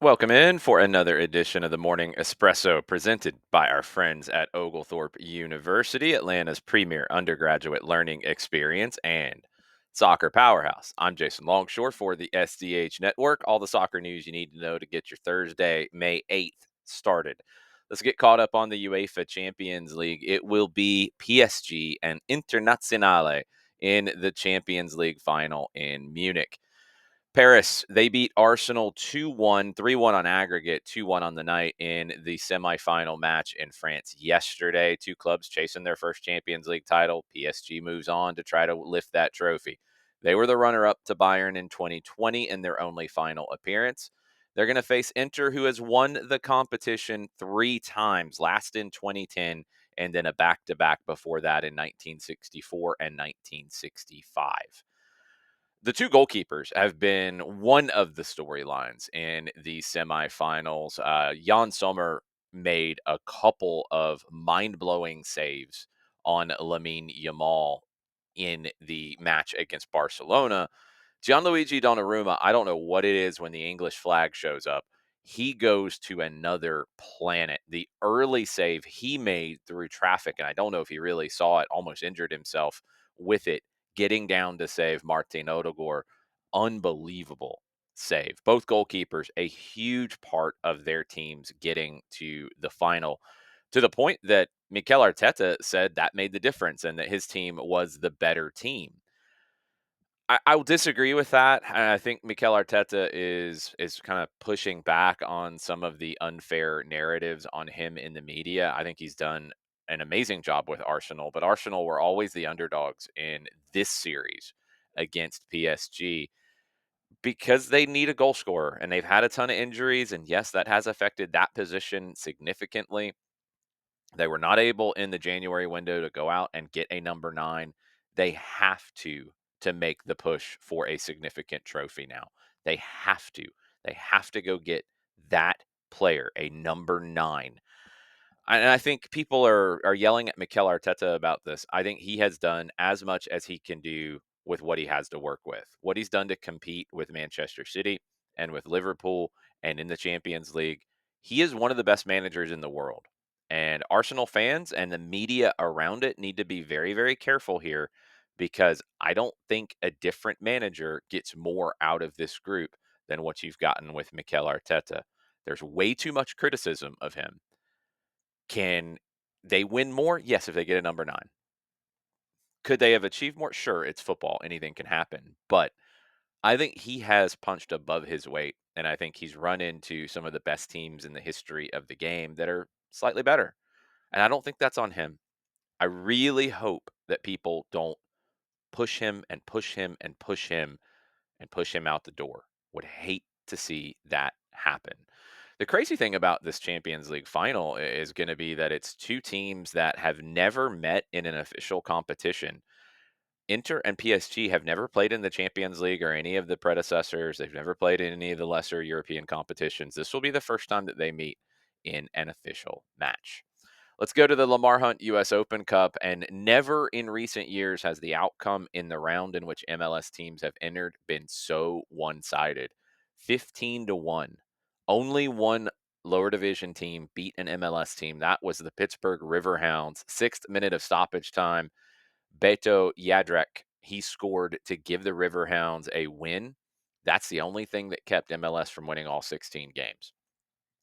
Welcome in for another edition of the Morning Espresso presented by our friends at Oglethorpe University, Atlanta's premier undergraduate learning experience and soccer powerhouse. I'm Jason Longshore for the SDH Network, all the soccer news you need to know to get your Thursday, May 8th started. Let's get caught up on the UEFA Champions League. It will be PSG and Internazionale in the Champions League final in Munich. Paris, they beat Arsenal 2-1, 3-1 on aggregate, 2-1 on the night in the semifinal match in France yesterday. Two clubs chasing their first Champions League title. PSG moves on to try to lift that trophy. They were the runner up to Bayern in 2020 in their only final appearance. They're going to face Inter, who has won the competition three times, last in 2010, and then a back to back before that in 1964 and 1965. The two goalkeepers have been one of the storylines in the semifinals. Jan Sommer made a couple of mind-blowing saves on Lamine Yamal in the match against Barcelona. Gianluigi Donnarumma, I don't know what it is when the English flag shows up. He goes to another planet. The early save he made through traffic, and I don't know if he really saw it, almost injured himself with it, getting down to save Martin Odegaard. Unbelievable save. Both goalkeepers, a huge part of their teams getting to the final, to the point that Mikel Arteta said that made the difference and that his team was the better team. I will disagree with that. And I think Mikel Arteta is kind of pushing back on some of the unfair narratives on him in the media. I think he's done an amazing job with Arsenal, but Arsenal were always the underdogs in this series against PSG because they need a goal scorer and they've had a ton of injuries. And yes, that has affected that position significantly. They were not able in the January window to go out and get a number 9. They have to make the push for a significant trophy now. They have to. They have to go get that player, a number 9. And I think people are yelling at Mikel Arteta about this. I think he has done as much as he can do with what he has to work with. What he's done to compete with Manchester City and with Liverpool and in the Champions League. He is one of the best managers in the world. And Arsenal fans and the media around it need to be very, very careful here because I don't think a different manager gets more out of this group than what you've gotten with Mikel Arteta. There's way too much criticism of him. Can they win more? Yes, if they get a number 9. Could they have achieved more? Sure, it's football. Anything can happen. But I think he has punched above his weight, and I think he's run into some of the best teams in the history of the game that are slightly better. And I don't think that's on him. I really hope that people don't push him and push him and push him and push him out the door. Would hate to see that happen. The crazy thing about this Champions League final is going to be that it's two teams that have never met in an official competition. Inter and PSG have never played in the Champions League or any of the predecessors. They've never played in any of the lesser European competitions. This will be the first time that they meet in an official match. Let's go to the Lamar Hunt US Open Cup. And never in recent years has the outcome in the round in which MLS teams have entered been so one sided. 15-1. Only one lower division team beat an MLS team. That was the Pittsburgh Riverhounds. 6th minute of stoppage time. Beto Yadrek, he scored to give the Riverhounds a win. That's the only thing that kept MLS from winning all 16 games.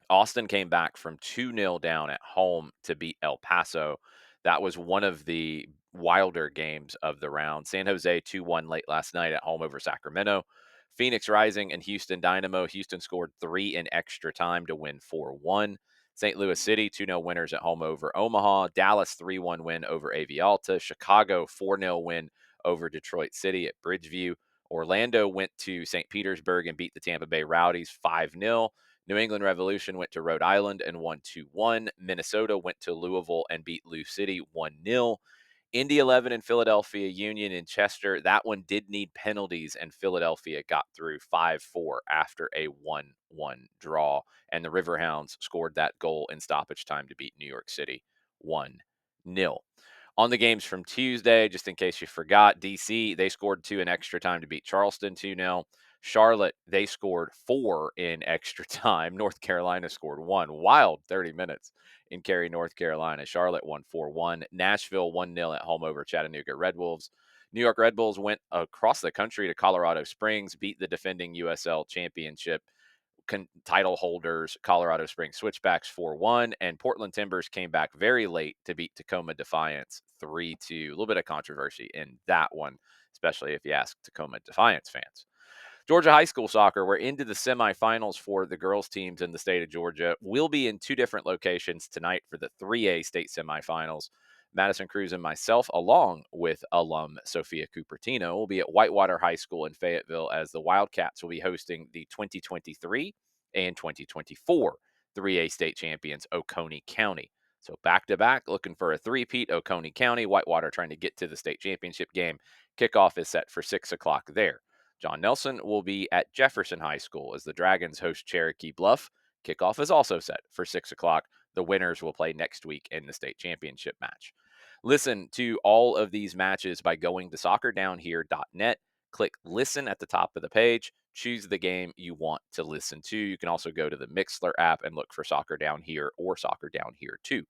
Austin came back from 2-0 down at home to beat El Paso. That was one of the wilder games of the round. San Jose 2-1 late last night at home over Sacramento. Phoenix Rising and Houston Dynamo. Houston scored 3 in extra time to win 4-1. St. Louis City 2-0 winners at home over Omaha. Dallas 3-1 win over Avialta. Chicago 4-0 win over Detroit City at Bridgeview. Orlando went to St. Petersburg and beat the Tampa Bay Rowdies 5-0. New England Revolution went to Rhode Island and won 2-1. Minnesota went to Louisville and beat Lou City 1-0. Indy 11 and Philadelphia Union in Chester. That one did need penalties, and Philadelphia got through 5-4 after a 1-1 draw. And the Riverhounds scored that goal in stoppage time to beat New York City 1-0. On the games from Tuesday, just in case you forgot, DC, they scored 2 in extra time to beat Charleston 2-0. Charlotte, they scored 4 in extra time. North Carolina scored 1. Wild 30 minutes in Cary, North Carolina. Charlotte won 4-1. Nashville 1-0 at home over Chattanooga Red Wolves. New York Red Bulls went across the country to Colorado Springs, beat the defending USL championship title holders Colorado Springs Switchbacks 4-1, and Portland Timbers came back very late to beat Tacoma Defiance 3-2. A little bit of controversy in that one, especially if you ask Tacoma Defiance fans. Georgia high school soccer, we're into the semifinals for the girls teams in the state of Georgia. We'll be in 2 different locations tonight for the 3A state semifinals. Madison Cruz and myself, along with alum Sophia Cupertino, will be at Whitewater High School in Fayetteville as the Wildcats will be hosting the 2023 and 2024 3A state champions, Oconee County. So back to back, looking for a three-peat, Oconee County. Whitewater trying to get to the state championship game. Kickoff is set for 6 o'clock there. John Nelson will be at Jefferson High School as the Dragons host Cherokee Bluff. Kickoff is also set for 6 o'clock. The winners will play next week in the state championship match. Listen to all of these matches by going to soccerdownhere.net. Click listen at the top of the page. Choose the game you want to listen to. You can also go to the Mixler app and look for Soccer Down Here or Soccer Down Here 2.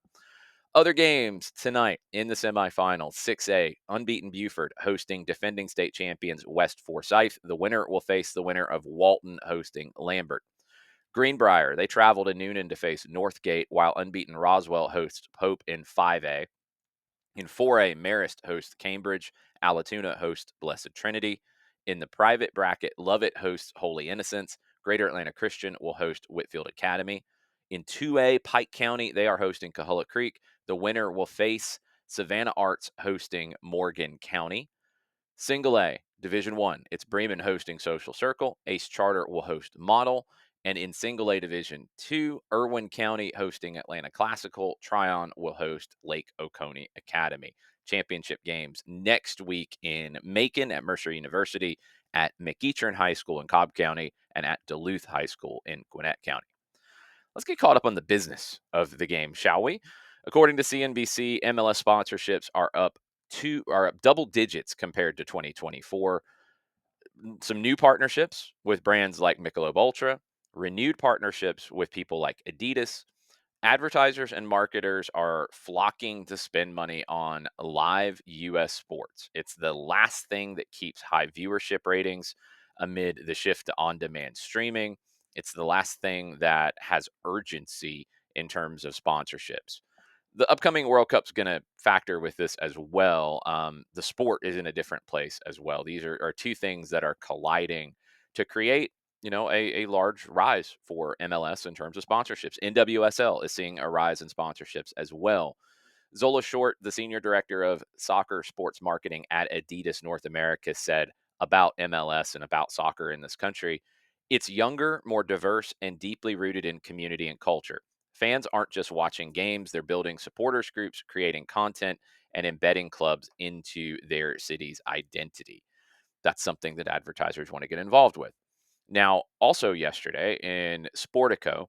Other games tonight in the semifinals, 6A, unbeaten Buford hosting defending state champions West Forsyth. The winner will face the winner of Walton hosting Lambert. Greenbrier, they travel to Noonan to face Northgate, while unbeaten Roswell hosts Pope in 5A. In 4A, Marist hosts Cambridge. Alatoona hosts Blessed Trinity. In the private bracket, Lovett hosts Holy Innocents. Greater Atlanta Christian will host Whitfield Academy. In 2A, Pike County, they are hosting Coahulla Creek. The winner will face Savannah Arts hosting Morgan County. Single A, Division One, it's Bremen hosting Social Circle. Ace Charter will host Model. And in Single A Division Two, Irwin County hosting Atlanta Classical. Tryon will host Lake Oconee Academy. Championship games next week in Macon at Mercer University, at McEachern High School in Cobb County, and at Duluth High School in Gwinnett County. Let's get caught up on the business of the game, shall we? According to CNBC, MLS sponsorships are up double digits compared to 2024. Some new partnerships with brands like Michelob Ultra, renewed partnerships with people like Adidas. Advertisers and marketers are flocking to spend money on live U.S. sports. It's the last thing that keeps high viewership ratings amid the shift to on demand streaming. It's the last thing that has urgency in terms of sponsorships. The upcoming World Cup's going to factor with this as well. The sport is in a different place as well. These are 2 things that are colliding to create, a large rise for MLS in terms of sponsorships. NWSL is seeing a rise in sponsorships as well. Zola Short, the senior director of soccer sports marketing at Adidas North America, said about MLS and about soccer in this country, it's younger, more diverse, and deeply rooted in community and culture. Fans aren't just watching games, they're building supporters groups, creating content, and embedding clubs into their city's identity. That's something that advertisers want to get involved with. Now, also yesterday in Sportico,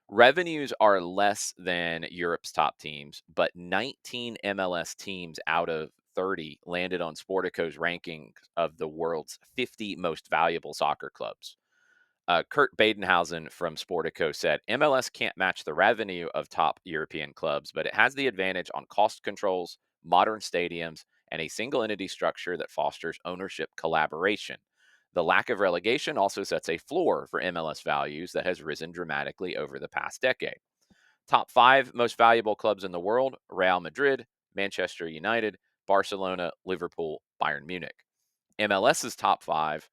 revenues are less than Europe's top teams, but 19 MLS teams out of 30 landed on Sportico's ranking of the world's 50 most valuable soccer clubs. Kurt Badenhausen from Sportico said MLS can't match the revenue of top European clubs, but it has the advantage on cost controls, modern stadiums, and a single entity structure that fosters ownership collaboration. The lack of relegation also sets a floor for MLS values that has risen dramatically over the past decade. Top 5 most valuable clubs in the world: Real Madrid, Manchester United, Barcelona, Liverpool, Bayern Munich. MLS's top 5,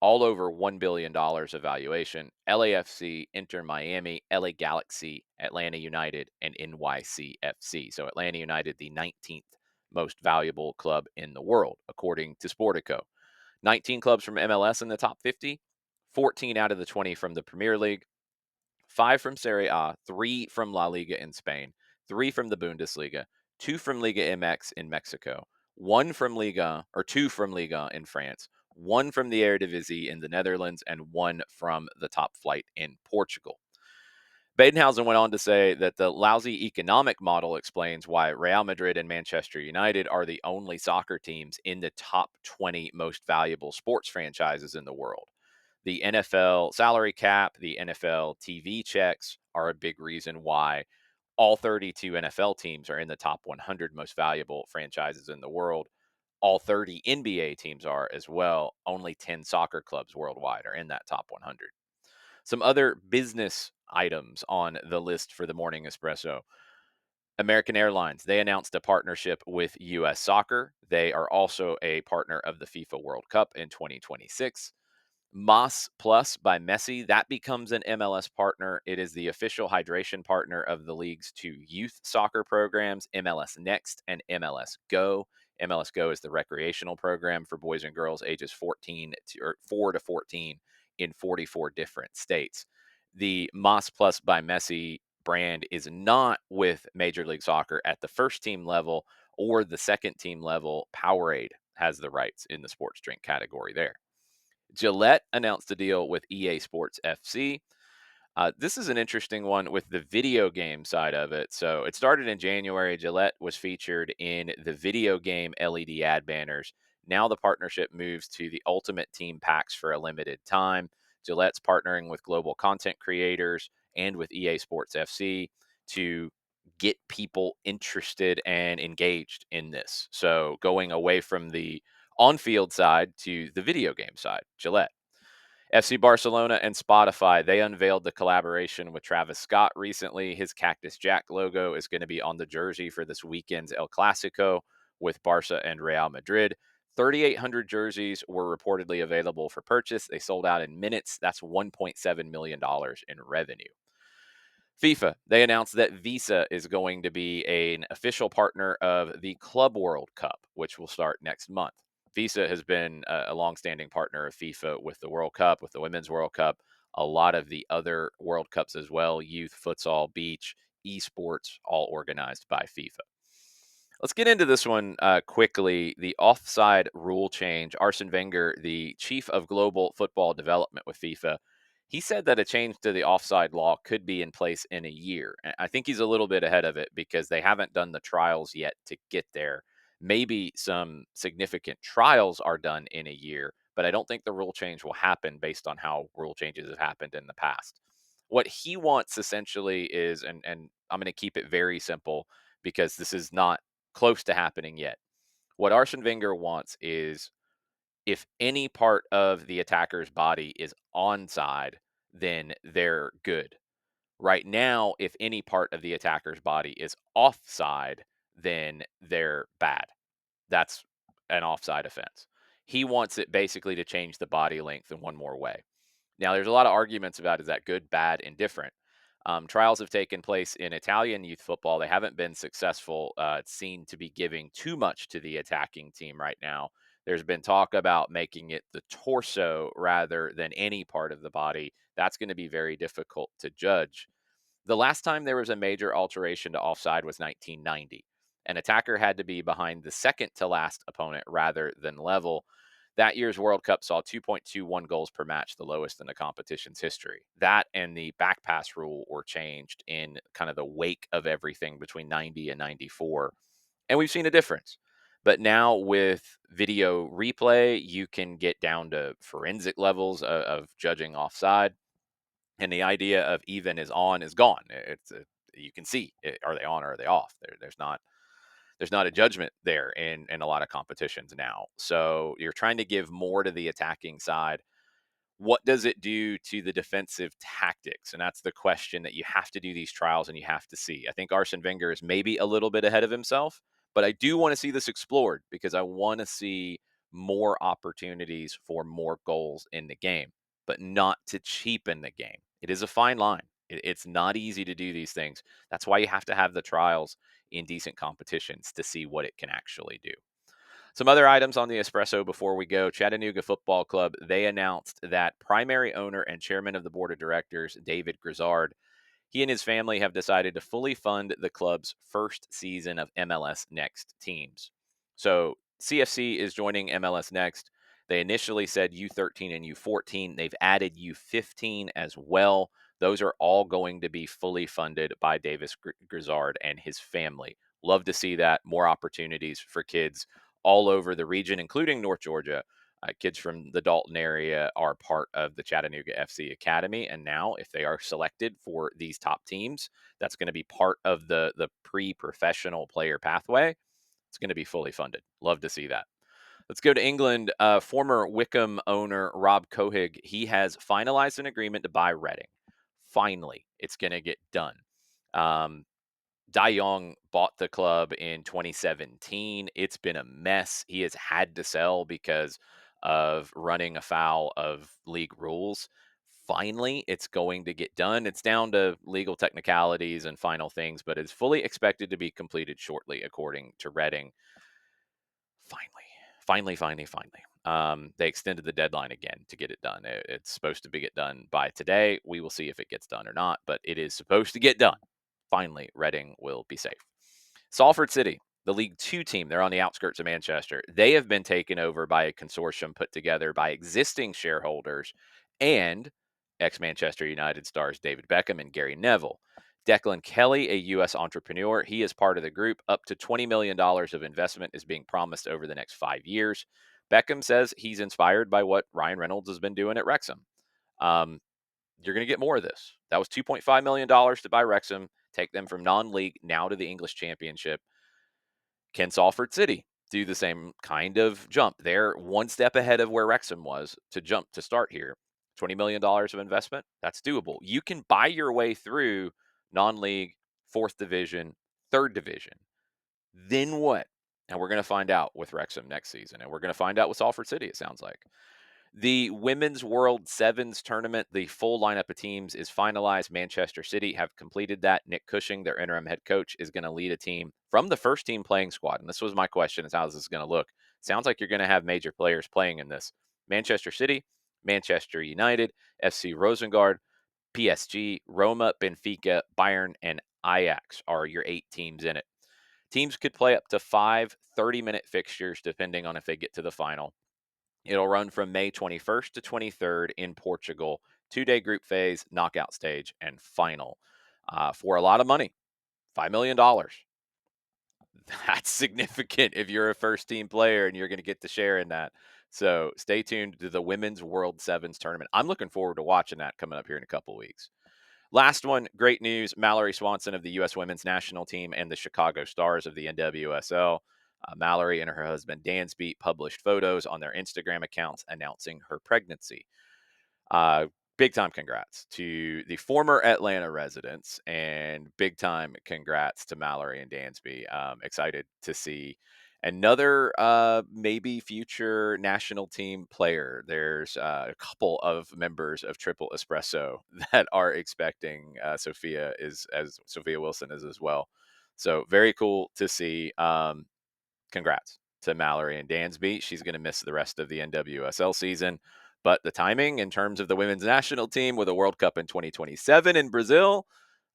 all over $1 billion of valuation: LAFC, Inter Miami, LA Galaxy, Atlanta United, and NYCFC. So Atlanta United, the 19th most valuable club in the world, according to Sportico. 19 clubs from MLS in the top 50, 14 out of the 20 from the Premier League, 5 from Serie A, 3 from La Liga in Spain, 3 from the Bundesliga, 2 from Liga MX in Mexico, 1 from Liga, or 2 from Liga in France, 1 from the Eredivisie in the Netherlands, and 1 from the top flight in Portugal. Badenhausen went on to say that the lousy economic model explains why Real Madrid and Manchester United are the only soccer teams in the top 20 most valuable sports franchises in the world. The NFL salary cap, the NFL TV checks are a big reason why all 32 NFL teams are in the top 100 most valuable franchises in the world. All 30 NBA teams are as well. Only 10 soccer clubs worldwide are in that top 100. Some other business items on the list for the Morning Espresso. American Airlines, they announced a partnership with US Soccer. They are also a partner of the FIFA World Cup in 2026. Moss Plus by Messi, that becomes an MLS partner. It is the official hydration partner of the league's two youth soccer programs, MLS Next and MLS Go. MLS Go is the recreational program for boys and girls ages 14 to, or 4 to 14 in 44 different states. The Moss Plus by Messi brand is not with Major League Soccer at the first team level or the second team level. Powerade has the rights in the sports drink category there. Gillette announced a deal with EA Sports FC. This is an interesting one with the video game side of it. So it started in January. Gillette was featured in the video game LED ad banners. Now the partnership moves to the Ultimate Team packs for a limited time. Gillette's partnering with global content creators and with EA Sports FC to get people interested and engaged in this. So going away from the on field side to the video game side, Gillette. FC Barcelona and Spotify, they unveiled the collaboration with Travis Scott recently. His Cactus Jack logo is going to be on the jersey for this weekend's El Clasico with Barca and Real Madrid. 3,800 jerseys were reportedly available for purchase. They sold out in minutes. That's $1.7 million in revenue. FIFA, they announced that Visa is going to be an official partner of the Club World Cup, which will start next month. Visa has been a longstanding partner of FIFA with the World Cup, with the Women's World Cup, a lot of the other World Cups as well, youth, futsal, beach, esports, all organized by FIFA. Let's get into this one quickly. The offside rule change. Arsene Wenger, the chief of global football development with FIFA, he said that a change to the offside law could be in place in a year. And I think he's a little bit ahead of it because they haven't done the trials yet to get there. Maybe some significant trials are done in a year, but I don't think the rule change will happen based on how rule changes have happened in the past. What he wants essentially is, and I'm going to keep it very simple because this is not close to happening yet. What Arsene Wenger wants is if any part of the attacker's body is onside, then they're good. Right now, if any part of the attacker's body is offside, then they're bad. That's an offside offense. He wants it basically to change the body length in one more way. Now, there's a lot of arguments about is that good, bad, indifferent. Trials have taken place in Italian youth football. They haven't been successful. It's seen to be giving too much to the attacking team right now. There's been talk about making it the torso rather than any part of the body. That's going to be very difficult to judge. The last time there was a major alteration to offside was 1990. An attacker had to be behind the second to last opponent rather than level. That year's World Cup saw 2.21 goals per match, the lowest in the competition's history. That and the back pass rule were changed in kind of the wake of everything between 90 and 94. And we've seen a difference. But now with video replay, you can get down to forensic levels of judging offside. And the idea of even is on is gone. You can see are they on or are they off? There's not a judgment there in a lot of competitions now. So you're trying to give more to the attacking side. What does it do to the defensive tactics? And that's the question that you have to do these trials and you have to see. I think Arsene Wenger is maybe a little bit ahead of himself, but I do want to see this explored because I want to see more opportunities for more goals in the game, but not to cheapen the game. It is a fine line. It's not easy to do these things. That's why you have to have the trials in decent competitions to see what it can actually do. Some other items on the espresso before we go. Chattanooga Football Club, they announced that primary owner and chairman of the board of directors, David Grizzard, he and his family have decided to fully fund the club's first season of MLS Next teams. So CFC is joining MLS Next. They initially said U13 and U14. They've added U15 as well. Those are all going to be fully funded by Davis Grizzard and his family. Love to see that. More opportunities for kids all over the region, including North Georgia, Kids from the Dalton area are part of the Chattanooga FC Academy, and now if they are selected for these top teams, that's going to be part of the pre-professional player pathway. It's going to be fully funded. Love to see that. Let's go to England. Former Wickham owner Rob Cohig, he has finalized an agreement to buy Reading. Finally, it's going to get done. Um, Dai Yong bought the club in 2017. It's been a mess. He has had to sell because of running afoul of league rules. Finally, it's going to get done. It's down to legal technicalities and final things, but it's fully expected to be completed shortly, according to Reading. Finally. They extended the deadline again to get it done. It's supposed to be get done by today. We will see if it gets done or not, but it is supposed to get done. Finally, Reading will be safe. Salford City, the League Two team, they're on the outskirts of Manchester. They have been taken over by a consortium put together by existing shareholders and ex-Manchester United stars David Beckham and Gary Neville. Declan Kelly, a U.S. entrepreneur, he is part of the group. Up to $20 million of investment is being promised over the next 5 years. Beckham says he's inspired by what Ryan Reynolds has been doing at Wrexham. Um, you're going to get more of this. That was $2.5 million to buy Wrexham, take them from non-league now to the English Championship. Can Salford City do the same kind of jump? They're one step ahead of where Wrexham was to jump to start here. $20 million of investment, that's doable. You can buy your way through non-league, fourth division, third division. Then what? And we're going to find out with Wrexham next season. And we're going to find out with Salford City, it sounds like. The Women's World Sevens tournament, the full lineup of teams is finalized. Manchester City have completed that. Nick Cushing, their interim head coach, is going to lead a team from the first team playing squad. And this was my question, is how is this going to look? Sounds like you're going to have major players playing in this. Manchester City, Manchester United, FC Rosengard, PSG, Roma, Benfica, Bayern, and Ajax are your 8 teams in it. Teams could play up to 5 30-minute fixtures depending on if they get to the final. It'll run from May 21st to 23rd in Portugal. 2-day group phase, knockout stage, and final. For a lot of money, $5 million. That's significant if you're a first team player and you're going to get to share in that. So stay tuned to the Women's World Sevens tournament. I'm looking forward to watching that coming up here in a couple weeks. Last one, great news. Mallory Swanson of the U.S. Women's National Team and the Chicago Stars of the NWSL. Mallory and her husband Dansby published photos on their Instagram accounts announcing her pregnancy. Uh, Big time congrats to the former Atlanta residents, and big time congrats to Mallory and Dansby. Excited to see another maybe future national team player. There's a couple of members of Triple Espresso that are expecting. Sophia Wilson is as well. So very cool to see. Congrats to Mallory and Dansby. She's going to miss the rest of the NWSL season. But the timing in terms of the women's national team with a World Cup in 2027 in Brazil,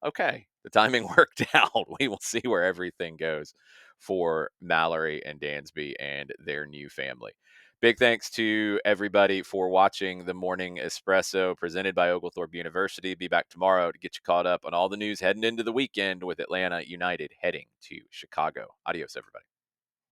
okay, the timing worked out. We will see where everything goes for Mallory and Dansby and their new family. Big thanks to everybody for watching the Morning Espresso presented by Oglethorpe University. Be back tomorrow to get you caught up on all the news heading into the weekend with Atlanta United heading to Chicago. Adios, everybody.